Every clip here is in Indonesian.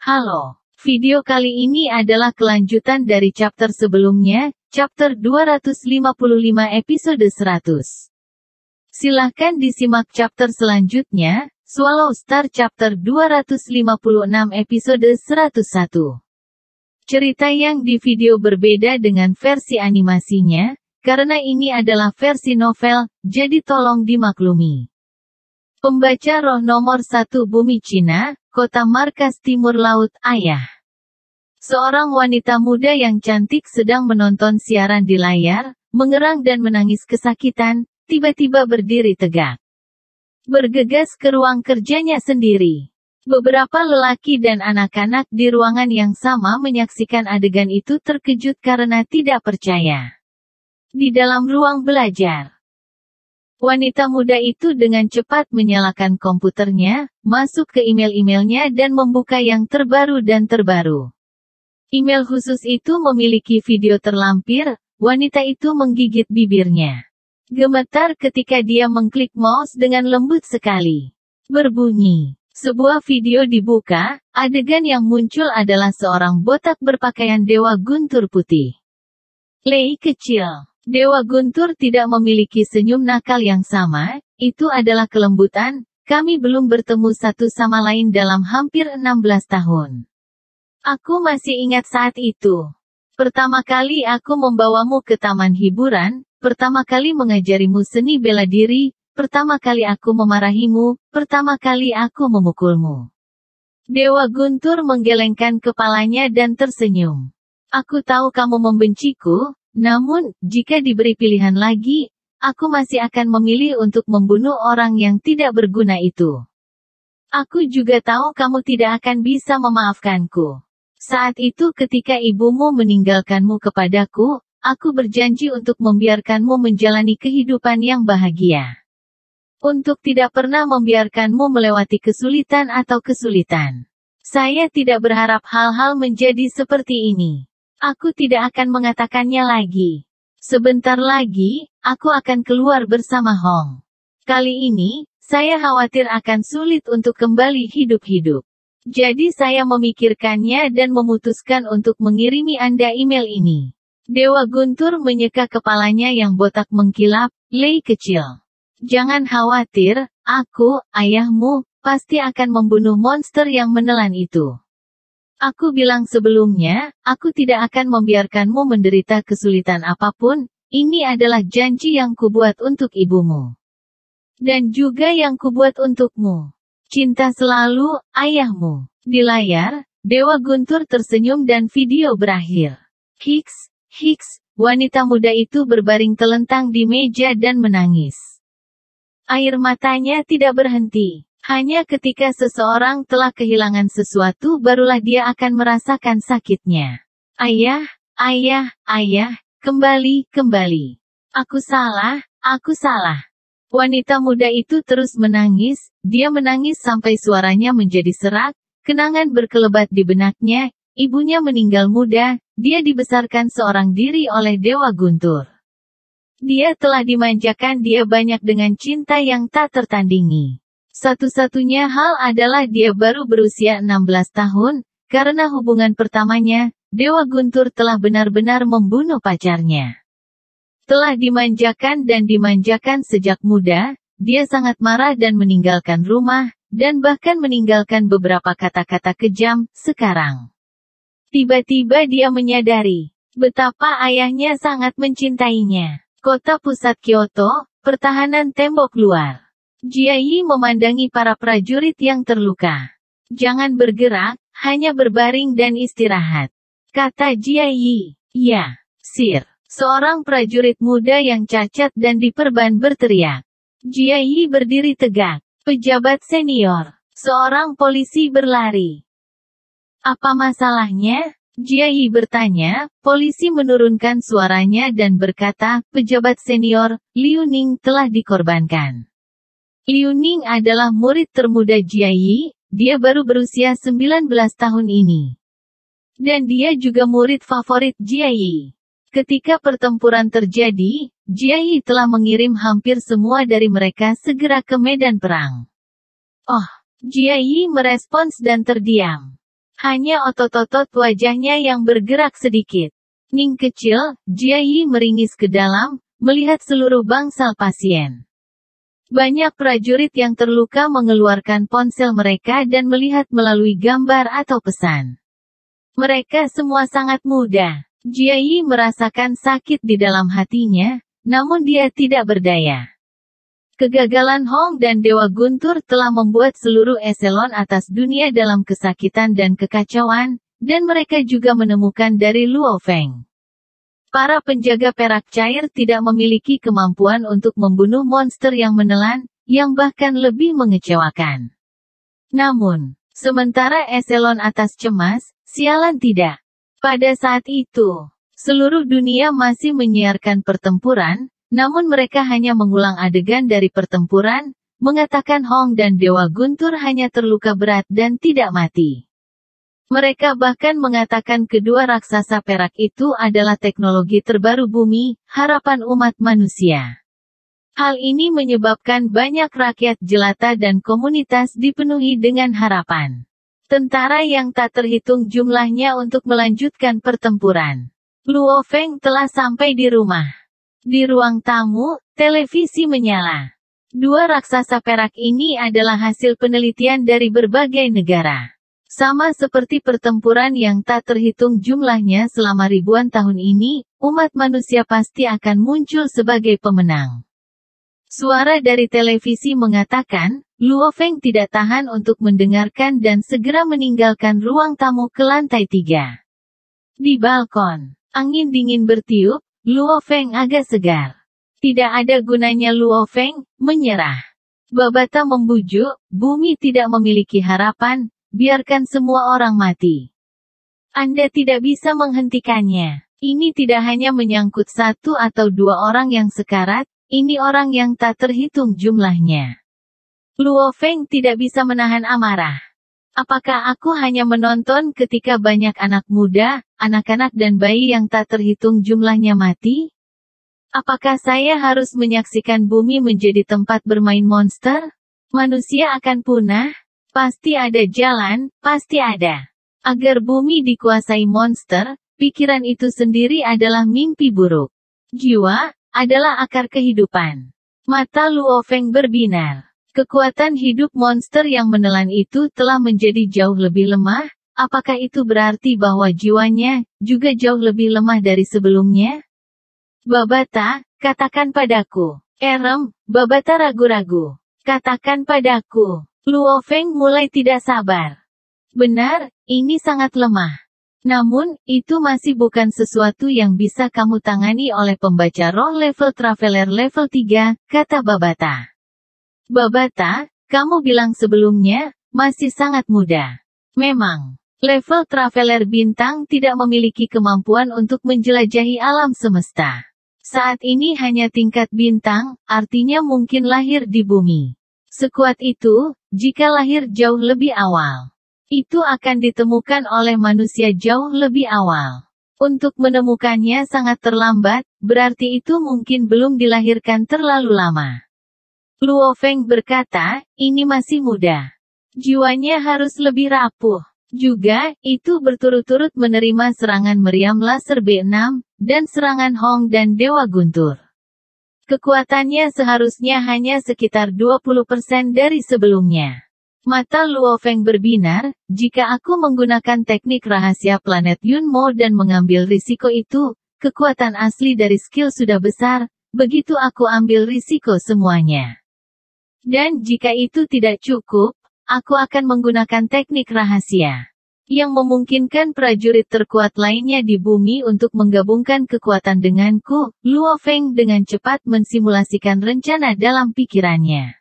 Halo, video kali ini adalah kelanjutan dari chapter sebelumnya, chapter 255 episode 100. Silahkan disimak chapter selanjutnya, Swallow Star chapter 256 episode 101. Cerita yang di video berbeda dengan versi animasinya, karena ini adalah versi novel, jadi tolong dimaklumi. Pembaca roh nomor 1 Bumi Cina, Kota Markas Timur Laut, Ayah. Seorang wanita muda yang cantik sedang menonton siaran di layar, mengerang dan menangis kesakitan, tiba-tiba berdiri tegak. Bergegas ke ruang kerjanya sendiri. Beberapa lelaki dan anak-anak di ruangan yang sama menyaksikan adegan itu terkejut karena tidak percaya. Di dalam ruang belajar, wanita muda itu dengan cepat menyalakan komputernya, masuk ke email-emailnya dan membuka yang terbaru dan terbaru. Email khusus itu memiliki video terlampir, wanita itu menggigit bibirnya. Gemetar ketika dia mengklik mouse dengan lembut sekali. Berbunyi. Sebuah video dibuka, adegan yang muncul adalah seorang botak berpakaian dewa guntur putih. Lei kecil. Dewa Guntur tidak memiliki senyum nakal yang sama, itu adalah kelembutan, kami belum bertemu satu sama lain dalam hampir 16 tahun. Aku masih ingat saat itu. Pertama kali aku membawamu ke taman hiburan, pertama kali mengajarimu seni bela diri, pertama kali aku memarahimu, pertama kali aku memukulmu. Dewa Guntur menggelengkan kepalanya dan tersenyum. Aku tahu kamu membenciku, namun, jika diberi pilihan lagi, aku masih akan memilih untuk membunuh orang yang tidak berguna itu. Aku juga tahu kamu tidak akan bisa memaafkanku. Saat itu ketika ibumu meninggalkanmu kepadaku, aku berjanji untuk membiarkanmu menjalani kehidupan yang bahagia. Untuk tidak pernah membiarkanmu melewati kesulitan atau kesulitan. Saya tidak berharap hal-hal menjadi seperti ini. Aku tidak akan mengatakannya lagi. Sebentar lagi, aku akan keluar bersama Hong. Kali ini, saya khawatir akan sulit untuk kembali hidup-hidup. Jadi saya memikirkannya dan memutuskan untuk mengirimi Anda email ini. Dewa Guntur menyeka kepalanya yang botak mengkilap, Lei kecil. Jangan khawatir, aku, ayahmu, pasti akan membunuh monster yang menelan itu. Aku bilang sebelumnya, aku tidak akan membiarkanmu menderita kesulitan apapun, ini adalah janji yang kubuat untuk ibumu. Dan juga yang kubuat untukmu. Cinta selalu, ayahmu. Di layar, Dewa Guntur tersenyum dan video berakhir. Hiks, wanita muda itu berbaring telentang di meja dan menangis. Air matanya tidak berhenti. Hanya ketika seseorang telah kehilangan sesuatu barulah dia akan merasakan sakitnya. Ayah, kembali. Aku salah. Wanita muda itu terus menangis, dia menangis sampai suaranya menjadi serak, kenangan berkelebat di benaknya, ibunya meninggal muda, dia dibesarkan seorang diri oleh Dewa Guntur. Dia telah dimanjakan dia banyak dengan cinta yang tak tertandingi. Satu-satunya hal adalah dia baru berusia 16 tahun, karena hubungan pertamanya, Dewa Guntur telah benar-benar membunuh pacarnya. Telah dimanjakan dan dimanjakan sejak muda, dia sangat marah dan meninggalkan rumah, dan bahkan meninggalkan beberapa kata-kata kejam, sekarang. Tiba-tiba dia menyadari, betapa ayahnya sangat mencintainya. Kota pusat Kyoto, pertahanan tembok luar. Jia Yi memandangi para prajurit yang terluka. Jangan bergerak, hanya berbaring dan istirahat. Kata Jia Yi. Ya, Sir. Seorang prajurit muda yang cacat dan diperban berteriak. Jia Yi berdiri tegak. Pejabat senior. Seorang polisi berlari. Apa masalahnya? Jia Yi bertanya, polisi menurunkan suaranya dan berkata, pejabat senior, Liu Ning telah dikorbankan. Liu Ning adalah murid termuda Jia Yi, dia baru berusia 19 tahun ini. Dan dia juga murid favorit Jia Yi. Ketika pertempuran terjadi, Jia Yi telah mengirim hampir semua dari mereka segera ke medan perang. Oh, Jia Yi merespons dan terdiam. Hanya otot-otot wajahnya yang bergerak sedikit. Ning kecil, Jia Yi meringis ke dalam, melihat seluruh bangsal pasien. Banyak prajurit yang terluka mengeluarkan ponsel mereka dan melihat melalui gambar atau pesan. Mereka semua sangat muda. Jia Yi merasakan sakit di dalam hatinya, namun dia tidak berdaya. Kegagalan Hong dan Dewa Guntur telah membuat seluruh eselon atas dunia dalam kesakitan dan kekacauan, dan mereka juga menemukan dari Luo Feng. Para penjaga perak cair tidak memiliki kemampuan untuk membunuh monster yang menelan, yang bahkan lebih mengecewakan. Namun, sementara eselon atas cemas, sialan tidak. Pada saat itu, seluruh dunia masih menyiarkan pertempuran, namun mereka hanya mengulang adegan dari pertempuran, mengatakan Hong dan Dewa Guntur hanya terluka berat dan tidak mati. Mereka bahkan mengatakan kedua raksasa perak itu adalah teknologi terbaru bumi, harapan umat manusia. Hal ini menyebabkan banyak rakyat jelata dan komunitas dipenuhi dengan harapan. Tentara yang tak terhitung jumlahnya untuk melanjutkan pertempuran. Luo Feng telah sampai di rumah. Di ruang tamu, televisi menyala. Dua raksasa perak ini adalah hasil penelitian dari berbagai negara. Sama seperti pertempuran yang tak terhitung jumlahnya selama ribuan tahun ini, umat manusia pasti akan muncul sebagai pemenang. Suara dari televisi mengatakan, Luo Feng tidak tahan untuk mendengarkan dan segera meninggalkan ruang tamu ke lantai 3. Di balkon, angin dingin bertiup, Luo Feng agak segar. Tidak ada gunanya Luo Feng menyerah. Babata membujuk, bumi tidak memiliki harapan, biarkan semua orang mati. Anda tidak bisa menghentikannya. Ini tidak hanya menyangkut satu atau dua orang yang sekarat, ini orang yang tak terhitung jumlahnya. Luo Feng tidak bisa menahan amarah. Apakah aku hanya menonton ketika banyak anak muda, anak-anak dan bayi yang tak terhitung jumlahnya mati? Apakah saya harus menyaksikan bumi menjadi tempat bermain monster? Manusia akan punah? Pasti ada jalan, pasti ada. Agar bumi dikuasai monster, pikiran itu sendiri adalah mimpi buruk. Jiwa adalah akar kehidupan. Mata Luo Feng berbinar. Kekuatan hidup monster yang menelan itu telah menjadi jauh lebih lemah. Apakah itu berarti bahwa jiwanya juga jauh lebih lemah dari sebelumnya? Babata, katakan padaku. Babata ragu-ragu. Katakan padaku. Luo Feng mulai tidak sabar. Benar, ini sangat lemah. Namun, itu masih bukan sesuatu yang bisa kamu tangani oleh pembaca roh level Traveler level 3, kata Babata. Babata, kamu bilang sebelumnya, masih sangat muda. Memang, level Traveler bintang tidak memiliki kemampuan untuk menjelajahi alam semesta. Saat ini hanya tingkat bintang, artinya mungkin lahir di bumi. Sekuat itu, jika lahir jauh lebih awal. Itu akan ditemukan oleh manusia jauh lebih awal. Untuk menemukannya sangat terlambat, berarti itu mungkin belum dilahirkan terlalu lama. Luo Feng berkata, ini masih muda. Jiwanya harus lebih rapuh. Juga, itu berturut-turut menerima serangan meriam laser B6, dan serangan Hong dan Dewa Guntur. Kekuatannya seharusnya hanya sekitar 20% dari sebelumnya. Mata Luo Feng berbinar, jika aku menggunakan teknik rahasia planet Yunmo dan mengambil risiko itu, kekuatan asli dari skill sudah besar, begitu aku ambil risiko semuanya. Dan jika itu tidak cukup, aku akan menggunakan teknik rahasia. Yang memungkinkan prajurit terkuat lainnya di bumi untuk menggabungkan kekuatan denganku, Luo Feng dengan cepat mensimulasikan rencana dalam pikirannya.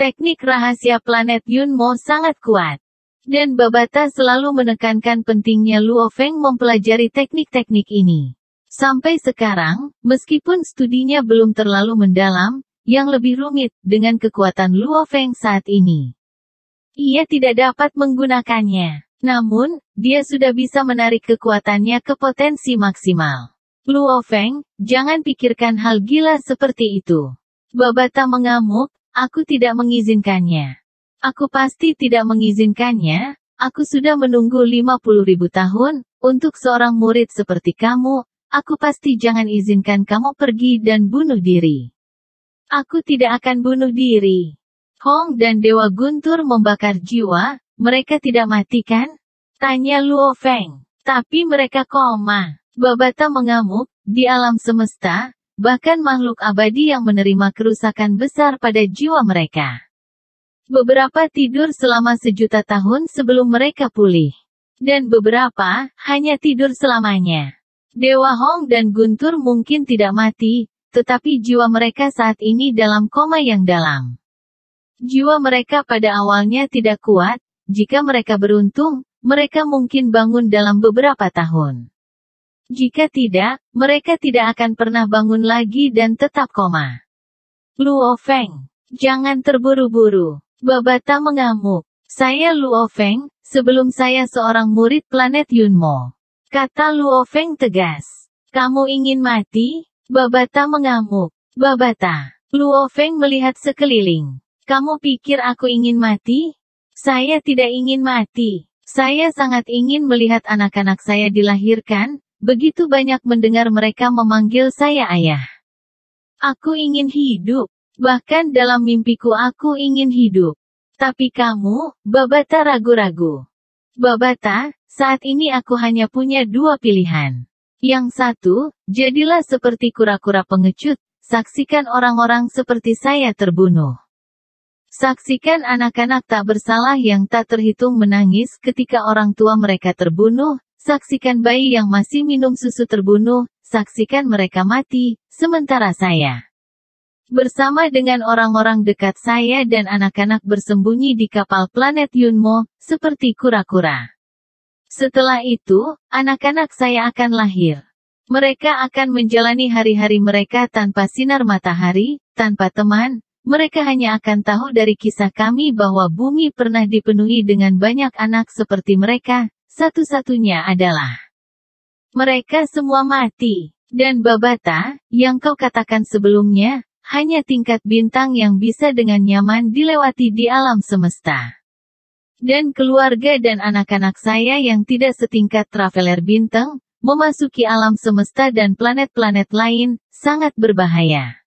Teknik rahasia planet Yunmo sangat kuat. Dan Babata selalu menekankan pentingnya Luo Feng mempelajari teknik-teknik ini. Sampai sekarang, meskipun studinya belum terlalu mendalam, yang lebih rumit, dengan kekuatan Luo Feng saat ini. Ia tidak dapat menggunakannya. Namun, dia sudah bisa menarik kekuatannya ke potensi maksimal. Luo Feng, jangan pikirkan hal gila seperti itu. Babata mengamuk. Aku tidak mengizinkannya. Aku pasti tidak mengizinkannya. Aku sudah menunggu 50.000 tahun, untuk seorang murid seperti kamu, aku pasti jangan izinkan kamu pergi dan bunuh diri. Aku tidak akan bunuh diri. Hong dan Dewa Guntur membakar jiwa, mereka tidak mati kan? Tanya Luo Feng. Tapi mereka koma. Babata mengamuk, di alam semesta, bahkan makhluk abadi yang menerima kerusakan besar pada jiwa mereka. Beberapa tidur selama 1.000.000 tahun sebelum mereka pulih. Dan beberapa, hanya tidur selamanya. Dewa Hong dan Guntur mungkin tidak mati, tetapi jiwa mereka saat ini dalam koma yang dalam. Jiwa mereka pada awalnya tidak kuat, jika mereka beruntung, mereka mungkin bangun dalam beberapa tahun. Jika tidak, mereka tidak akan pernah bangun lagi dan tetap koma. Luo Feng, jangan terburu-buru. Babata mengamuk. Saya Luo Feng, sebelum saya seorang murid planet Yunmo. Kata Luo Feng tegas. Kamu ingin mati? Babata mengamuk. Babata. Luo Feng melihat sekeliling. Kamu pikir aku ingin mati? Saya tidak ingin mati. Saya sangat ingin melihat anak-anak saya dilahirkan, begitu banyak mendengar mereka memanggil saya ayah. Aku ingin hidup. Bahkan dalam mimpiku aku ingin hidup. Tapi kamu, Babata ragu-ragu. Babata, saat ini aku hanya punya 2 pilihan. Yang satu, jadilah seperti kura-kura pengecut, saksikan orang-orang seperti saya terbunuh. Saksikan anak-anak tak bersalah yang tak terhitung menangis ketika orang tua mereka terbunuh, saksikan bayi yang masih minum susu terbunuh, saksikan mereka mati, sementara saya bersama dengan orang-orang dekat saya dan anak-anak bersembunyi di kapal planet Yunmo, seperti kura-kura. Setelah itu, anak-anak saya akan lahir. Mereka akan menjalani hari-hari mereka tanpa sinar matahari, tanpa teman, mereka hanya akan tahu dari kisah kami bahwa bumi pernah dipenuhi dengan banyak anak seperti mereka, satu-satunya adalah mereka semua mati. Dan Babata, yang kau katakan sebelumnya, hanya tingkat bintang yang bisa dengan nyaman dilewati di alam semesta. Dan keluarga dan anak-anak saya yang tidak setingkat traveler bintang, memasuki alam semesta dan planet-planet lain, sangat berbahaya.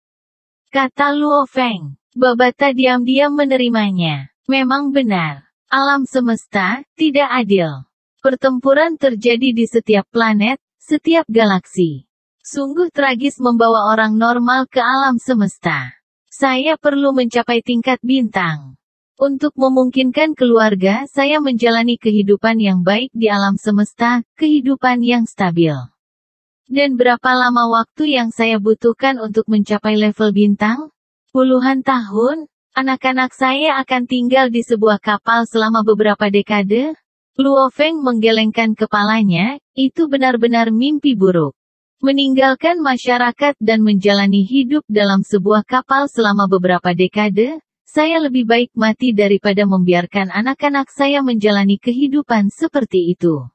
Kata Luo Feng. Babata diam-diam menerimanya. Memang benar. Alam semesta, tidak adil. Pertempuran terjadi di setiap planet, setiap galaksi. Sungguh tragis membawa orang normal ke alam semesta. Saya perlu mencapai tingkat bintang. Untuk memungkinkan keluarga saya menjalani kehidupan yang baik di alam semesta, kehidupan yang stabil. Dan berapa lama waktu yang saya butuhkan untuk mencapai level bintang? Puluhan tahun? Anak-anak saya akan tinggal di sebuah kapal selama beberapa dekade? Luo Feng menggelengkan kepalanya, itu benar-benar mimpi buruk. Meninggalkan masyarakat dan menjalani hidup dalam sebuah kapal selama beberapa dekade, saya lebih baik mati daripada membiarkan anak-anak saya menjalani kehidupan seperti itu.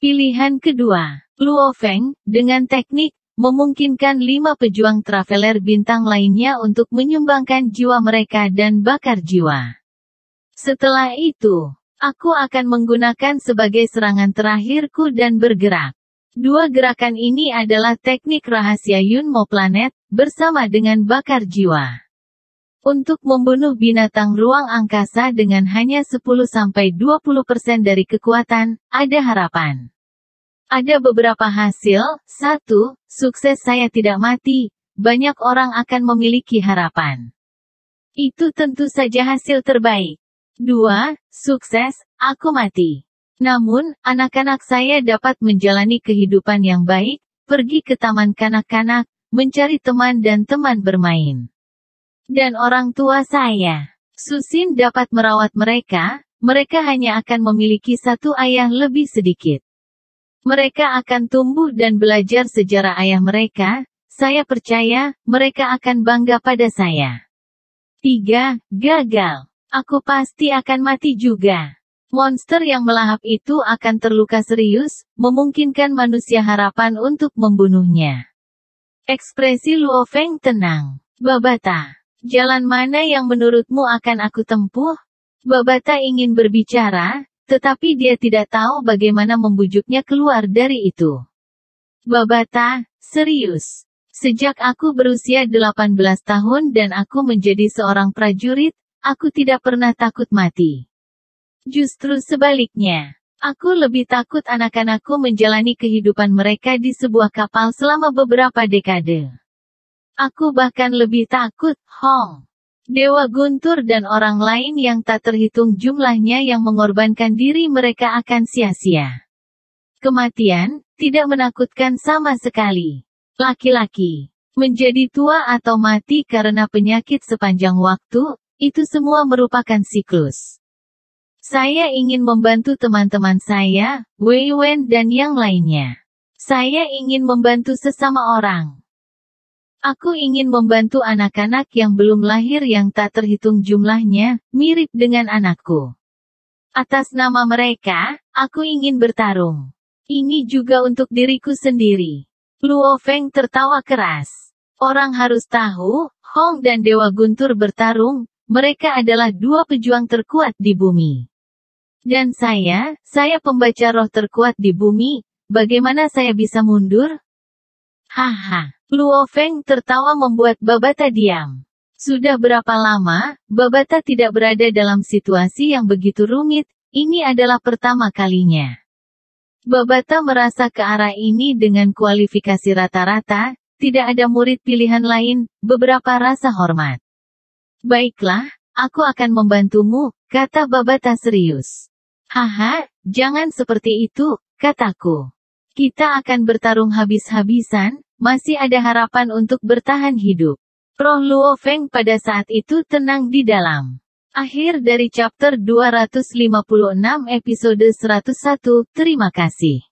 Pilihan kedua, Luo Feng, dengan teknik, memungkinkan 5 pejuang traveler bintang lainnya untuk menyumbangkan jiwa mereka dan bakar jiwa. Setelah itu, aku akan menggunakan sebagai serangan terakhirku dan bergerak. 2 gerakan ini adalah teknik rahasia Yunmo Planet, bersama dengan bakar jiwa. Untuk membunuh binatang ruang angkasa dengan hanya 10-20% dari kekuatan, ada harapan. Ada beberapa hasil. 1. Sukses saya tidak mati, banyak orang akan memiliki harapan. Itu tentu saja hasil terbaik. 2. Sukses, aku mati. Namun, anak-anak saya dapat menjalani kehidupan yang baik, pergi ke taman kanak-kanak, mencari teman dan teman bermain. Dan orang tua saya, Susin dapat merawat mereka, mereka hanya akan memiliki satu ayah lebih sedikit. Mereka akan tumbuh dan belajar sejarah ayah mereka, saya percaya, mereka akan bangga pada saya. 3. Gagal. Aku pasti akan mati juga. Monster yang melahap itu akan terluka serius, memungkinkan manusia harapan untuk membunuhnya. Ekspresi Luo Feng tenang. Babata, jalan mana yang menurutmu akan aku tempuh? Babata ingin berbicara, Tetapi dia tidak tahu bagaimana membujuknya keluar dari itu. Babata, serius. Sejak aku berusia 18 tahun dan aku menjadi seorang prajurit, aku tidak pernah takut mati. Justru sebaliknya. Aku lebih takut anak-anakku menjalani kehidupan mereka di sebuah kapal selama beberapa dekade. Aku bahkan lebih takut, Hong. Dewa Guntur dan orang lain yang tak terhitung jumlahnya yang mengorbankan diri mereka akan sia-sia. Kematian, tidak menakutkan sama sekali. Laki-laki, menjadi tua atau mati karena penyakit sepanjang waktu, itu semua merupakan siklus. Saya ingin membantu teman-teman saya, Wei Wen dan yang lainnya. Saya ingin membantu sesama orang. Aku ingin membantu anak-anak yang belum lahir yang tak terhitung jumlahnya, mirip dengan anakku. Atas nama mereka, aku ingin bertarung. Ini juga untuk diriku sendiri. Luo Feng tertawa keras. Orang harus tahu, Hong dan Dewa Guntur bertarung, mereka adalah dua pejuang terkuat di bumi. Dan saya pembaca roh terkuat di bumi, bagaimana saya bisa mundur? Haha, Luo Feng tertawa membuat Babata diam. Sudah berapa lama, Babata tidak berada dalam situasi yang begitu rumit, ini adalah pertama kalinya. Babata merasa ke arah ini dengan kualifikasi rata-rata, tidak ada murid pilihan lain, beberapa rasa hormat. Baiklah, aku akan membantumu, kata Babata serius. Haha, jangan seperti itu, kataku. Kita akan bertarung habis-habisan, masih ada harapan untuk bertahan hidup. Roh Luo Feng pada saat itu tenang di dalam. Akhir dari chapter 256 episode 101, terima kasih.